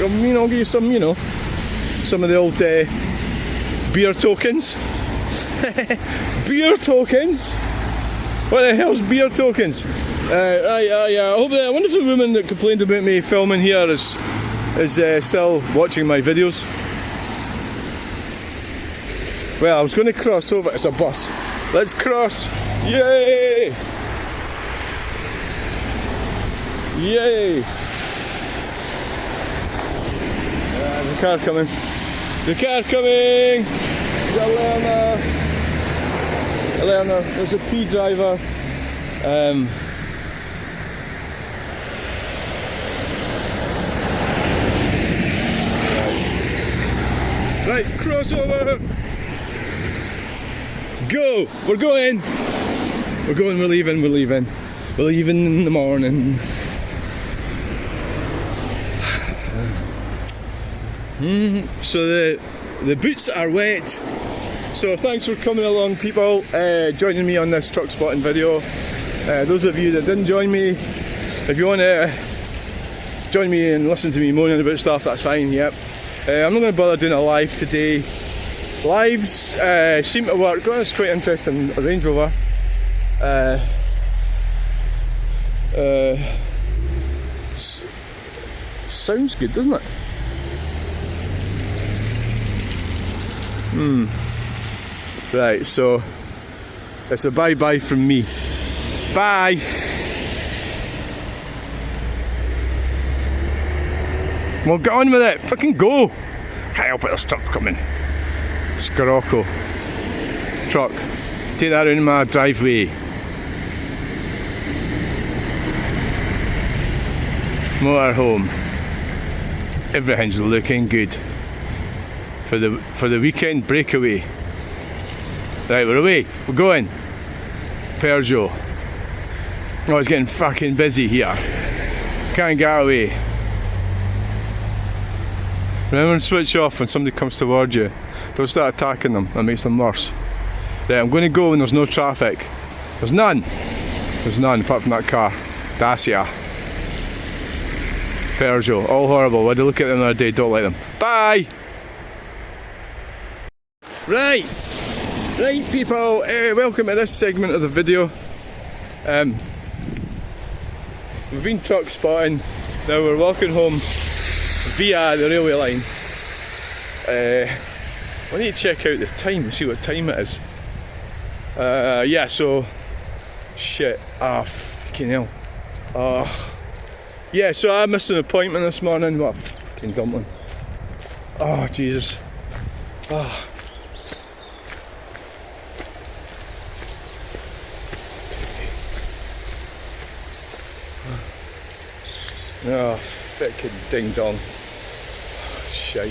I'll give you some, some of the old beer tokens. Beer tokens? What the hell's beer tokens? I wonder if the woman that complained about me filming here is still watching my videos. Well, I was going to cross over. It's a bus. Let's cross. Yay! Yay! The car coming. The car coming! There's a learner. There's a P driver. Right, crossover! Go! We're going! We're leaving. We're leaving in the morning. So the boots are wet. So thanks for coming along, people, joining me on this truck spotting video. Those of you that didn't join me, if you want to join me and listen to me moaning about stuff, that's fine, yep. I'm not going to bother doing a live today. Lives seem to work. Oh, it's quite interesting. A Range Rover. Sounds good, doesn't it? Right, so it's a bye-bye from me. Bye! Well, get on with it. Fucking go! Can't help it, there's truck coming. Scirocco. Truck. Take that around my driveway. Motorhome. Everything's looking good for the weekend breakaway. Right, we're away. We're going. Peugeot. Oh, it's getting fucking busy here. Can't get away. Remember to switch off when somebody comes towards you. Don't start attacking them, that makes them worse. Right, I'm going to go when there's no traffic. There's none apart from that car. Dacia. Peugeot, all horrible. Why'd I look at them the other day? Don't like them. Bye! Right people, welcome to this segment of the video. We've been truck spotting, now we're walking home via the railway line. I need to check out the time, see what time it is. Yeah, so shit. Fucking hell. Yeah, so I missed an appointment this morning. What a fucking dumpling. Oh, Jesus. Oh, fucking ding dong. Shite.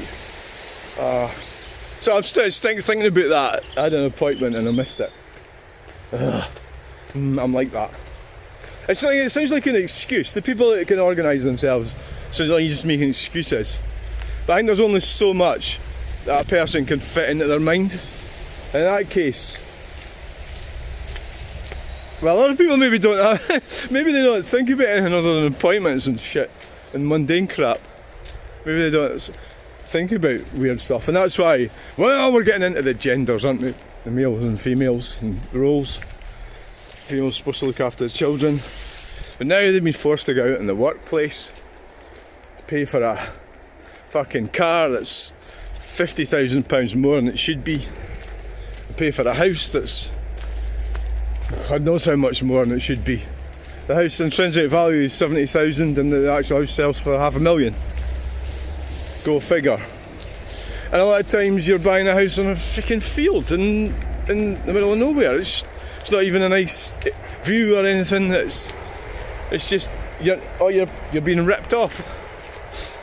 So I'm still thinking about that. I had an appointment and I missed it. I'm like that. It sounds like an excuse. The people that can organise themselves, so like you're just making excuses. But I think there's only so much that a person can fit into their mind. In that case, well, a lot of people maybe don't maybe they don't think about anything other than appointments and shit and mundane crap. Maybe they don't think about weird stuff, and that's why, well, we're getting into the genders, aren't we? The males and females and the roles. Females supposed to look after the children, but now they've been forced to go out in the workplace to pay for a fucking car that's £50,000 more than it should be, to pay for a house that's God knows how much more than it should be. The house intrinsic value is 70,000 and the actual house sells for $500,000. Go figure. And a lot of times you're buying a house on a freaking field in the middle of nowhere. It's not even a nice view or anything. It's just you're being ripped off.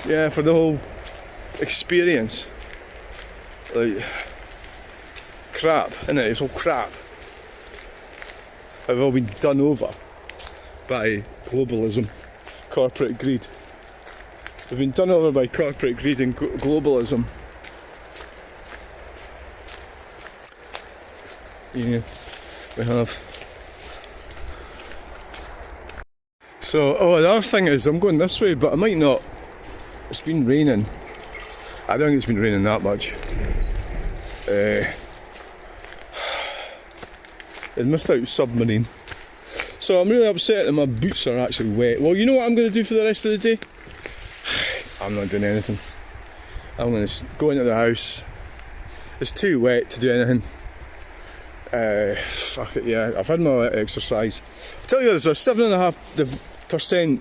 Yeah, for the whole experience. Like crap, innit? It's all crap. Have all been done over by globalism, corporate greed. We've been done over by corporate greed and globalism. Yeah, we have. So, the other thing is, I'm going this way, but I might not It's been raining. I don't think it's been raining that much. It missed out submarine. So I'm really upset that my boots are actually wet. Well, you know what I'm going to do for the rest of the day? I'm not doing anything. I'm going to go into the house. It's too wet to do anything. Fuck it, yeah. I've had my exercise. I'll tell you, there's a 7.5%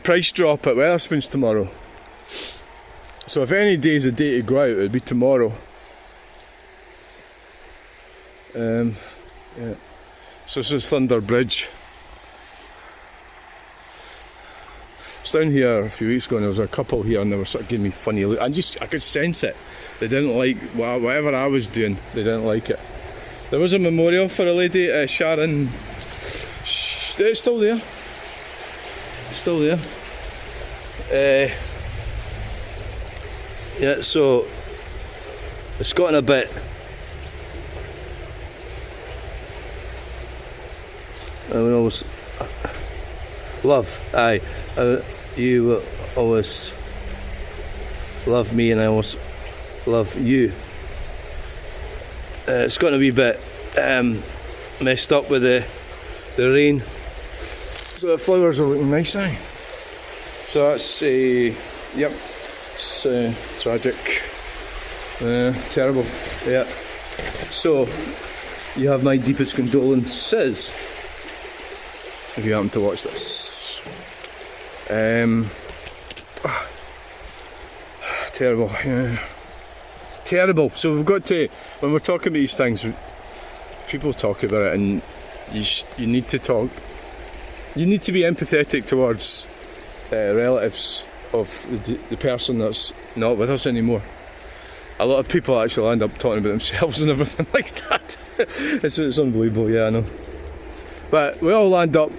price drop at Wetherspoons tomorrow. So if any day's a day to go out, it would be tomorrow. Yeah. So this is Thunder Bridge. I was down here a few weeks ago and there was a couple here and they were sort of giving me funny look. I could sense it. They didn't like whatever I was doing. They didn't like it. There was a memorial for a lady, Sharon. It's still there. It's still there. Yeah, so it's gotten a bit. I will always love. You will always love me, and I always love you. It's gotten a wee bit messed up with the rain. So the flowers are looking nice now. So that's yep. It's tragic. Terrible. Yeah. So you have my deepest condolences if you happen to watch this. Terrible. Yeah. Terrible. So we've got to, when we're talking about these things, people talk about it, and you need to talk. You need to be empathetic towards relatives of the person that's not with us anymore. A lot of people actually end up talking about themselves and everything like that. It's unbelievable, yeah, I know. But we all land up,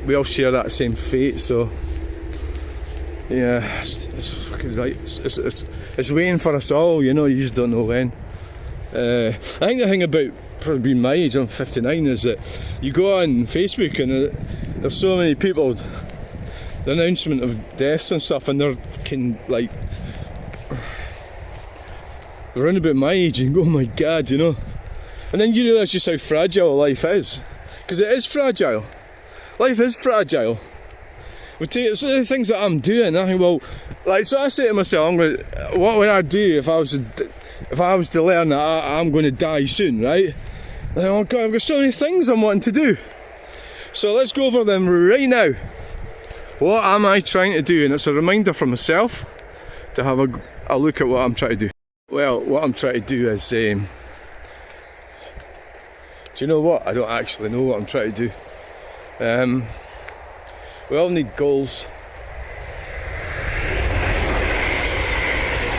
we all share that same fate, so yeah, it's waiting for us all, you know, you just don't know when. I think the thing about probably being my age, I'm 59, is that you go on Facebook and there's so many people, the announcement of deaths and stuff, and they're around about my age, and you go, oh my god, you know. And then you realise just how fragile life is. Because it is fragile. Life is fragile. We take so the things that I'm doing, I think, well, so I say to myself, what would I do if I was to learn that I'm going to die soon, right? And oh god, I've got so many things I'm wanting to do. So let's go over them right now. What am I trying to do? And it's a reminder for myself to have a look at what I'm trying to do. Well, what I'm trying to do is, do you know what? I don't actually know what I'm trying to do. We all need goals.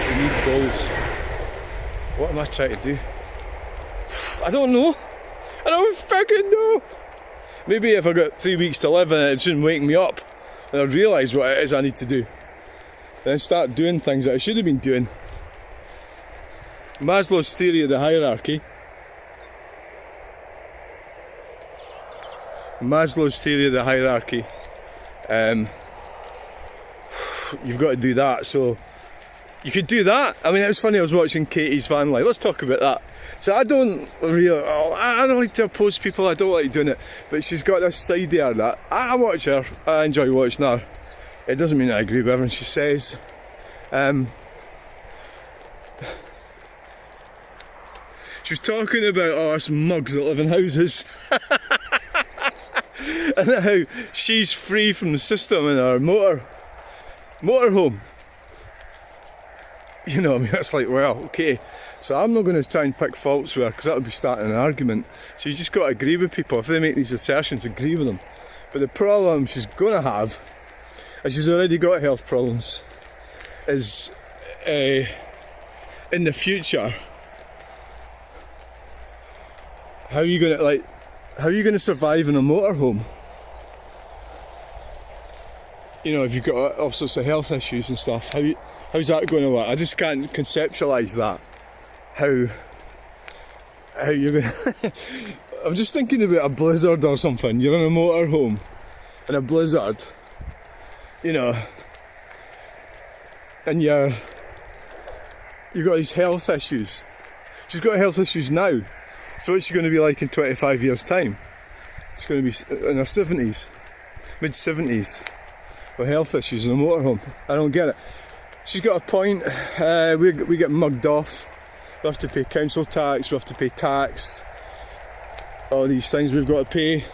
We need goals. What am I trying to do? I don't know. I don't fucking know. Maybe if I got 3 weeks to live and it shouldn't wake me up and I'd realise what it is I need to do. Then start doing things that I should have been doing. Maslow's theory of the hierarchy. Maslow's theory of the hierarchy. You've got to do that. So you could do that. I mean, it was funny. I was watching Katie's van life. Let's talk about that. So I don't like to oppose people. I don't like doing it. But she's got this side there that I watch her. I enjoy watching her. It doesn't mean I agree with everything she says. She was talking about us mugs that live in houses. And how she's free from the system in our motorhome. You know, I mean, that's like, well, okay. So I'm not going to try and pick faults with her, because that would be starting an argument. So you just got to agree with people. If they make these assertions, agree with them. But the problem she's going to have, and she's already got health problems, is in the future, how are you going to survive in a motorhome? You know, if you've got all sorts of health issues and stuff, how's that going to work? I just can't conceptualise that. How you're going to... I'm just thinking about a blizzard or something. You're in a motorhome in a blizzard you know, and you've got these health issues. She's got health issues now. So what's she going to be like in 25 years' time? It's going to be in her 70s, mid-70s, with health issues in a motorhome. I don't get it. She's got a point. We get mugged off. We have to pay council tax, we have to pay tax. All these things we've got to pay.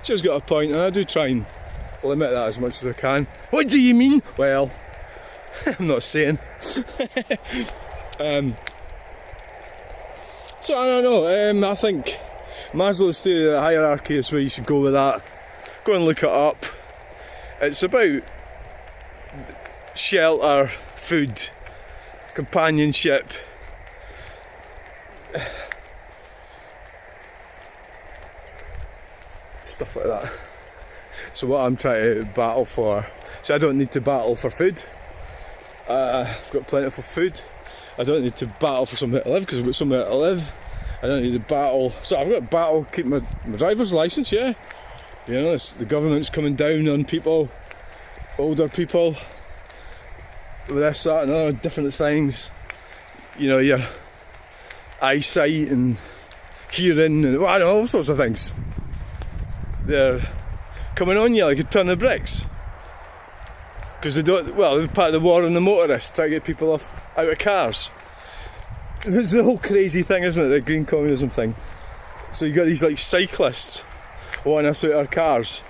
She's got a point, and I do try and limit that as much as I can. What do you mean? Well, I'm not saying. So I don't know, I think Maslow's theory of the hierarchy is where you should go with that. Go and look it up. It's about shelter, food, companionship, stuff like that. So what I'm trying to battle for, so I don't need to battle for food. I've got plentiful food. I don't need to battle for somewhere to live because I've got somewhere to live. I don't need to battle. So I've got to battle, keep my driver's licence, yeah. You know, the government's coming down on people, older people, with this, that and other different things. You know, your eyesight and hearing and, well, I don't know, all sorts of things. They're coming on you like a ton of bricks. Because they don't, well, they're part of the war on the motorists, try to get people out of cars. It's the whole crazy thing, isn't it, the green communism thing. So you've got these like cyclists wanting us out of our cars.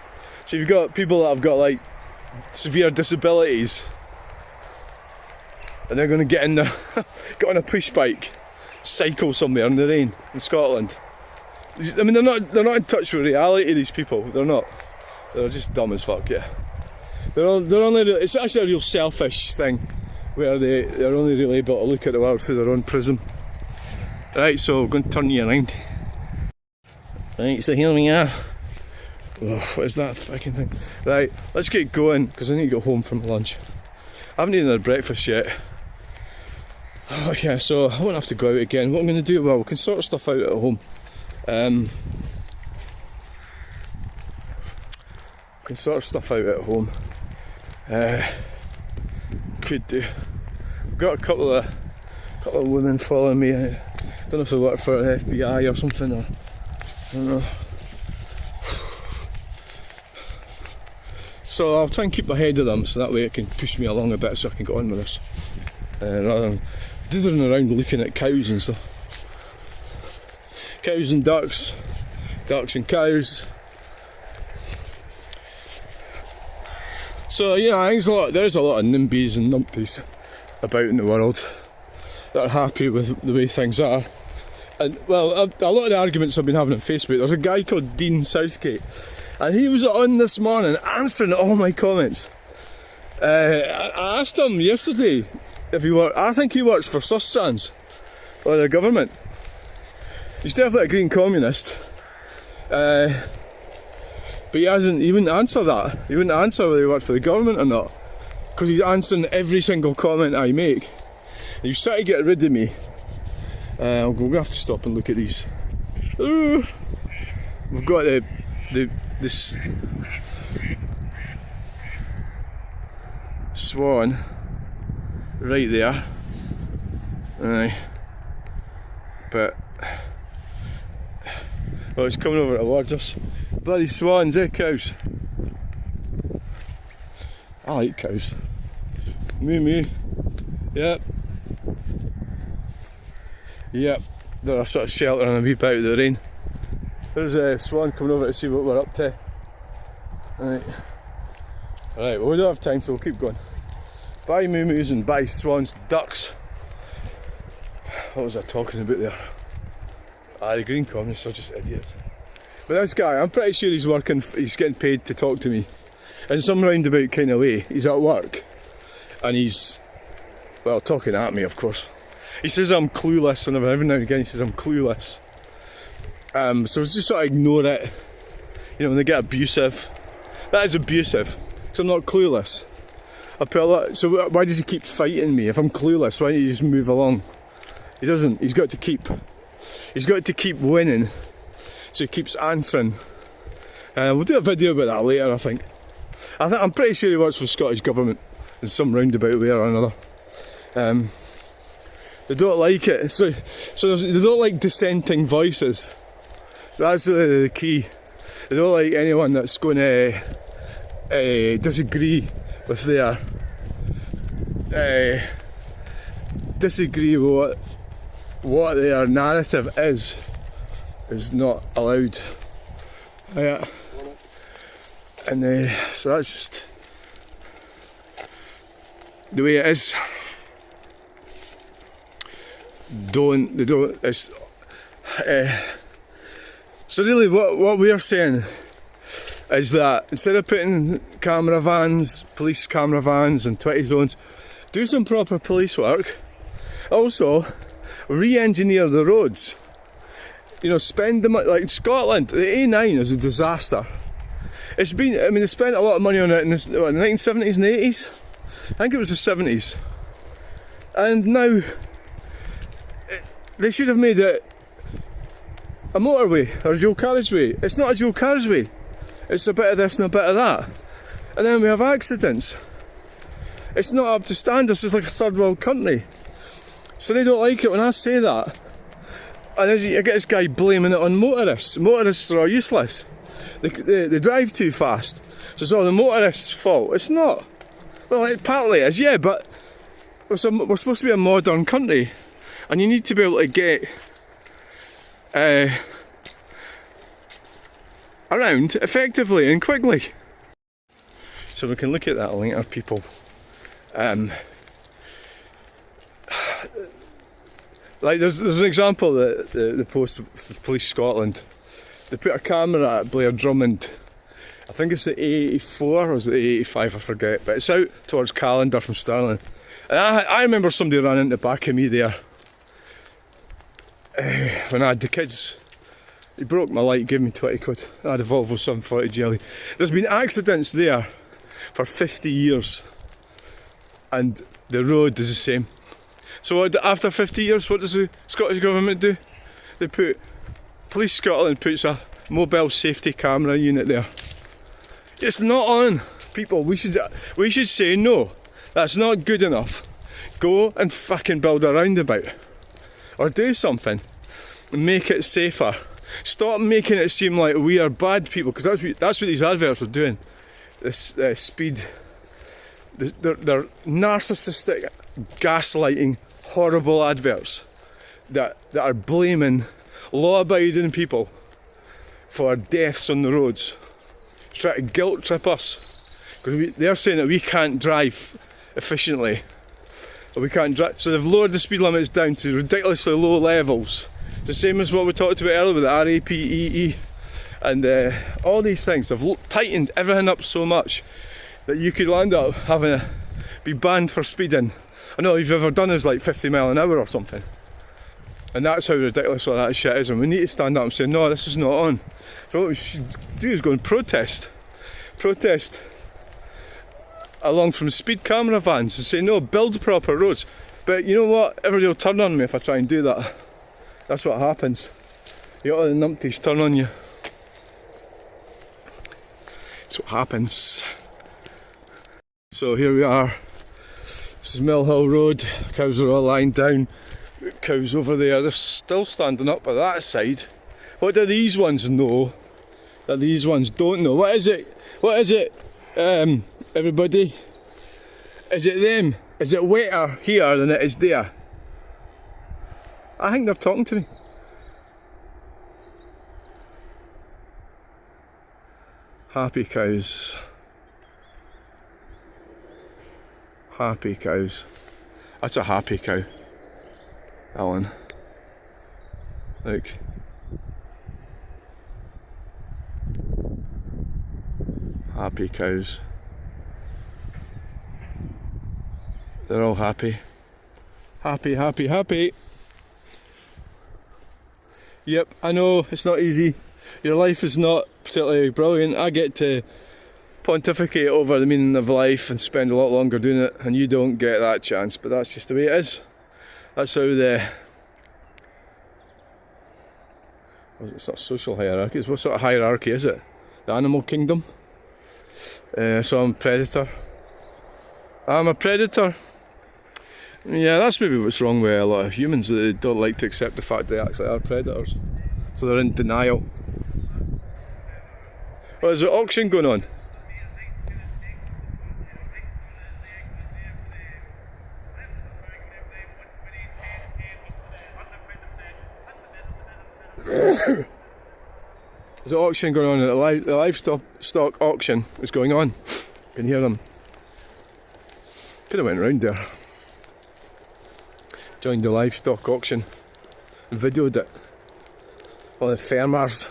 So you've got people that have got like severe disabilities, and they're going to get in there, get on a push bike, cycle somewhere in the rain in Scotland. I mean, they're not in touch with reality, these people. They're not. They're just dumb as fuck, yeah. They're only. It's actually a real selfish thing, where they're only really able to look at the world through their own prism. Right, so I'm going to turn you around. Right, so here we are. Oh, what is that fucking thing? Right, let's get going because I need to go home from lunch. I haven't eaten a breakfast yet. Oh yeah, so I won't have to go out again. What I'm going to do, well, we can sort stuff out at home. We can sort stuff out at home. Could do. I've got a couple of women following me. I don't know if they work for the FBI or something, or I don't know. So I'll try and keep ahead of them so that way it can push me along a bit so I can get on with this. Rather than dithering around looking at cows and stuff. Cows and ducks. Ducks and cows. So, you know, I think there's a lot of NIMBYs and numpties about in the world that are happy with the way things are. And, well, a lot of the arguments I've been having on Facebook, there's a guy called Dean Southgate, and he was on this morning answering all my comments. I asked him yesterday if he worked, I think he works for Sustrans, or the government. He's definitely a green communist. But he wouldn't answer that. He wouldn't answer whether he worked for the government or not. Because he's answering every single comment I make. And he's trying to get rid of me. We're going to have to stop and look at these. We've got this swan right there. Aye. But, well, it's coming over towards us. Bloody swans, cows. I like cows. Moo moo. Yep. Yep. They're a sort of shelter and a wee bit out of the rain. There's a swan coming over to see what we're up to. Right. Right, well, we don't have time, so we'll keep going. Bye moo moos and bye swans, ducks. What was I talking about there? The green communists are just idiots. But this guy, I'm pretty sure he's getting paid to talk to me. In some roundabout kind of way, he's at work. And he's, well, talking at me, of course. He says I'm clueless, and every now and again he says I'm clueless. So just sort of ignore it. You know, when they get abusive. That is abusive, because I'm not clueless. So why does he keep fighting me? If I'm clueless, why don't you just move along? He doesn't. He's got to keep winning. So he keeps answering. We'll do a video about that later, I think. I'm pretty sure he works for the Scottish Government in some roundabout way or another. They don't like it. So they don't like dissenting voices. That's really the key. They don't like anyone that's going to disagree with their what their narrative is not allowed. Yeah. And so that's just the way it is. So really what we're saying is that instead of putting police camera vans and 20 zones, do some proper police work. Also, re-engineer the roads. You know, spend the money, like in Scotland, the A9 is a disaster. They spent a lot of money on it in the 1970s and 80s. I think it was the 70s. And now, they should have made it a motorway or a dual carriageway. It's not a dual carriageway. It's a bit of this and a bit of that. And then we have accidents. It's not up to standards, it's like a third world country. So they don't like it when I say that. And then you get this guy blaming it on motorists. Motorists are useless. They drive too fast. So it's all the motorists' fault. It's not. Well, it partly is, yeah, but we're supposed to be a modern country. And you need to be able to get around effectively and quickly. So we can look at that later, people. Like there's an example that the Post Police Scotland, they put a camera at Blair Drummond. I think it's the A84 or is it the A85, I forget, but it's out towards Callander from Stirling. And I remember somebody ran into the back of me there when I had the kids. He broke my light, gave me 20 quid. I had a Volvo 740 jelly. There's been accidents there for 50 years and the road is the same. So after 50 years, what does the Scottish Government do? They put, Police Scotland puts a mobile safety camera unit there. It's not on. People, we should say no, that's not good enough. Go and fucking build a roundabout. Or do something. Make it safer. Stop making it seem like we are bad people, because that's what these adverts are doing. This speed, they're narcissistic, gaslighting, horrible adverts that are blaming law-abiding people for deaths on the roads. Try to guilt trip us, because they're saying that we can't drive efficiently, or we can't drive. So they've lowered the speed limits down to ridiculously low levels. The same as what we talked about earlier with the RAPEE and all these things. They've tightened everything up so much that you could end up having to be banned for speeding. I know if you've ever done is like 50 mile an hour or something. And that's how ridiculous all that shit is, and we need to stand up and say, no, this is not on. So what we should do is go and protest along from speed camera vans and say, no, build proper roads. But you know what, everybody will turn on me if I try and do that. That's what happens. You got all the numpties turn on you. That's what happens. So here we are. This is Mill Hill Road. Cows are all lying down. Cows over there, they're still standing up by that side. What do these ones know that these ones don't know? What is it? Everybody? Is it them? Is it wetter here than it is there? I think they're talking to me. Happy cows. Happy cows. That's a happy cow. That one. Look. Happy cows. They're all happy. Happy, happy, happy. Yep, I know, it's not easy. Your life is not particularly brilliant. I get to pontificate over the meaning of life and spend a lot longer doing it, and you don't get that chance, but that's just the way it is. That's how it's not social hierarchy, it's what sort of hierarchy is it? The animal kingdom? So I'm a predator. I'm a predator. Yeah, that's maybe what's wrong with a lot of humans, that they don't like to accept the fact they actually are predators. So they're in denial. Oh, there's an auction going on. There's an auction going on, the livestock auction is going on. You can hear them. Could have went round there. Joined the livestock auction and videoed it. All the farmers.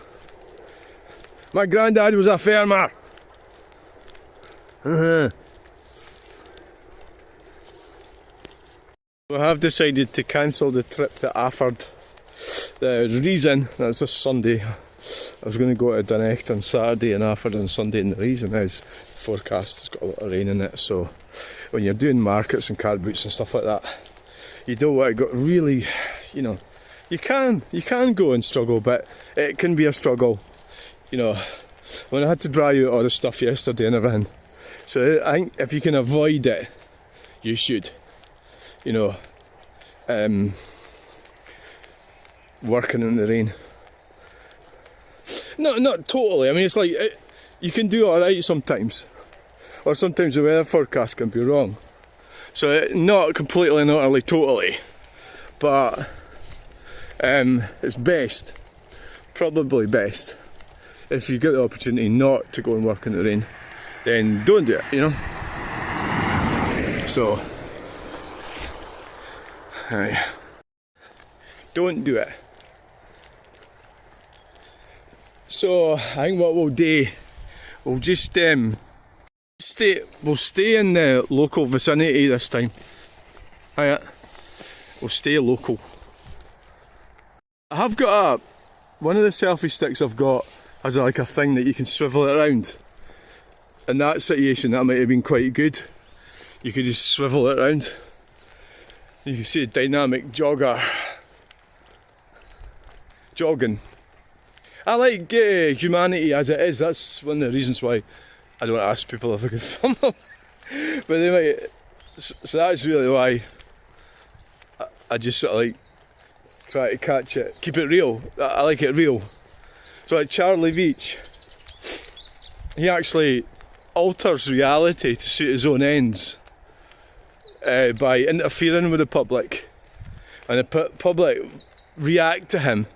My granddad was a farmer. I have decided to cancel the trip to Afford. The reason, that's this Sunday, I was going to go to Dunecht on Saturday and Afford on Sunday, and the reason is the forecast has got a lot of rain in it, so when you're doing markets and car boots and stuff like that, you don't want to go really, you know, you can go and struggle, but it can be a struggle, you know. When I had to dry out all the stuff yesterday and everything, so I think if you can avoid it, you should, you know, working in the rain. Not totally. I mean, it's like you can do all right sometimes, or sometimes the weather forecast can be wrong. So not completely, not utterly, totally, but it's best, probably best, if you get the opportunity not to go and work in the rain, then don't do it. You know. So, don't do it. So I think what we'll do, we'll just we'll stay in the local vicinity this time. We'll stay local. I have got one of the selfie sticks I've got has like a thing that you can swivel it around. In that situation, that might have been quite good. You could just swivel it around. You can see a dynamic jogger jogging. I like humanity as it is. That's one of the reasons why I don't ask people if I can film them. But they might. So that's really why I just sort of like try to catch it, keep it real. I like it real. So like Charlie Veitch, he actually alters reality to suit his own ends by interfering with the public, and the public react to him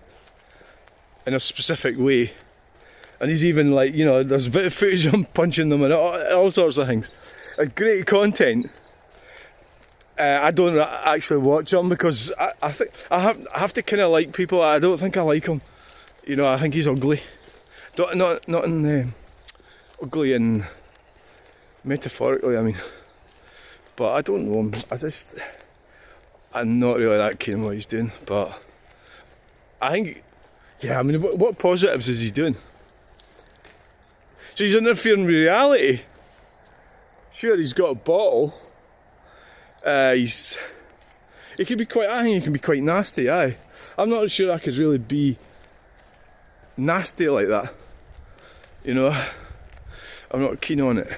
in a specific way. And he's even like, you know, there's a bit of footage of him punching them and all sorts of things. It's great content. I don't actually watch him because I think I have to kind of like people. I don't think I like him. You know, I think he's ugly. Not in ugly in metaphorically, I mean. But I don't know him. I'm not really that keen on what he's doing. But I think, yeah, I mean, what positives is he doing? So he's interfering with reality. Sure, he's got a bottle. He can be quite. I think he can be quite nasty. Aye, I'm not sure I could really be nasty like that. You know, I'm not keen on it.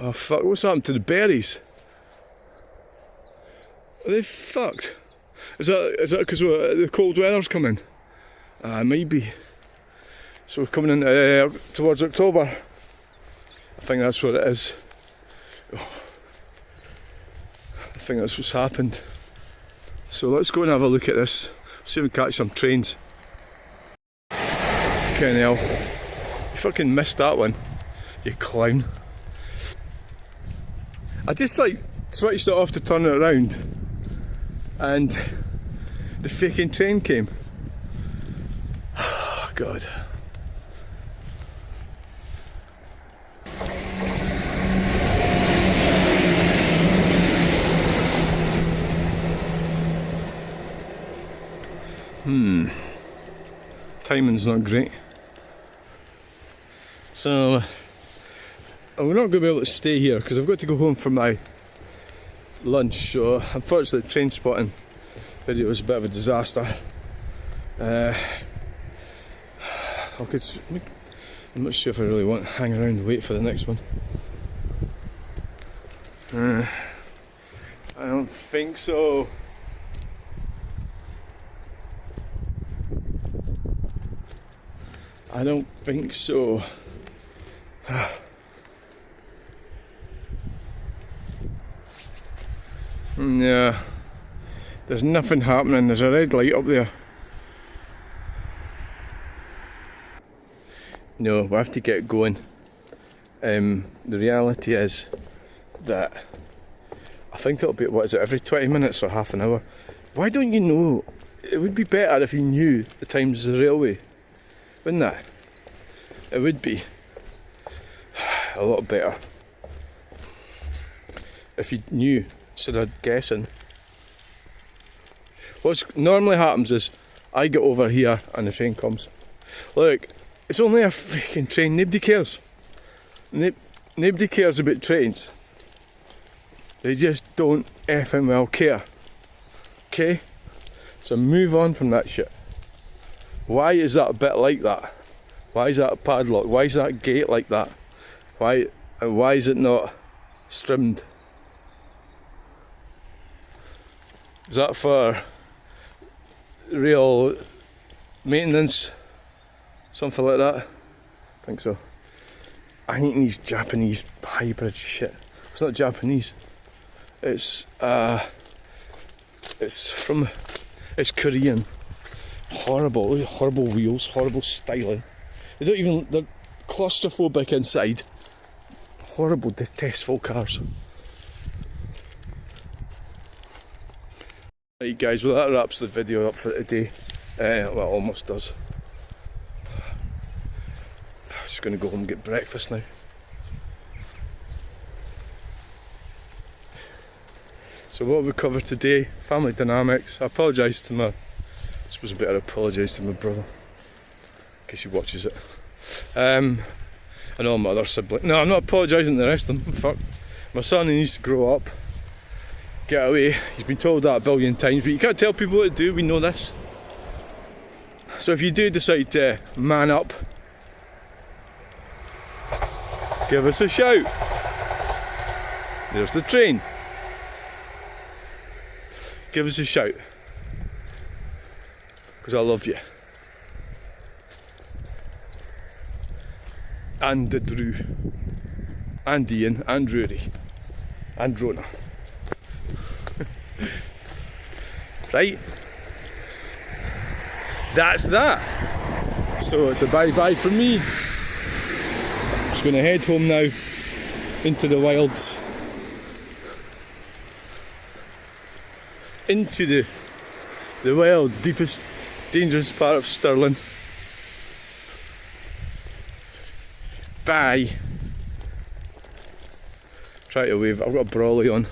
Oh fuck! What's happened to the berries? Are they fucked? Is that because the cold weather's coming? Maybe. So we're coming in towards October. I think that's what it is. Oh, I think that's what's happened. So let's go and have a look at this. See if we can catch some trains. Fucking hell. You fucking missed that one, you clown. I just like switched it off to turn it around, and the fucking train came. Oh God. Timing's not great. So we're not going to be able to stay here because I've got to go home for my lunch. So unfortunately, the train spotting video was a bit of a disaster. I'm not sure if I really want to hang around and wait for the next one. I don't think so. I don't think so. Yeah, there's nothing happening. There's a red light up there. No, we have to get going. The reality is that I think it'll be, what is it, every 20 minutes or half an hour? Why don't you know? It would be better if you knew the times of the railway, wouldn't it? It would be a lot better if you knew instead of guessing. What normally happens is I get over here and the train comes. Look, it's only a freaking train, nobody cares. Nobody cares about trains. They just don't effing well care. Okay? So move on from that shit. Why is that a bit like that? Why is that a padlock? Why is that gate like that? Why is it not strimmed? Is that for real maintenance? Something like that? I think so. I hate these Japanese hybrid shit. It's not Japanese. It's Korean. Horrible wheels, horrible styling. They're claustrophobic inside. Horrible, detestful cars. Right guys, well that wraps the video up for today. Well, it almost does. Just going to go home and get breakfast now. So what we covered today, family dynamics. I apologise to my, I suppose I better apologise to my brother, in case he watches it. And all my other siblings. No, I'm not apologising to the rest of them, fuck. My son, he needs to grow up, get away. He's been told that a billion times, but you can't tell people what to do, we know this. So if you do decide to man up, give us a shout. There's the train. Give us a shout. Because I love you. And the Drew. And Ian. And Rory. And Rona. Right? That's that. So it's a bye-bye from me. Just going to head home now into the wilds, into the wild, deepest, dangerous part of Stirling. Bye. Try to wave. I've got a brolly on.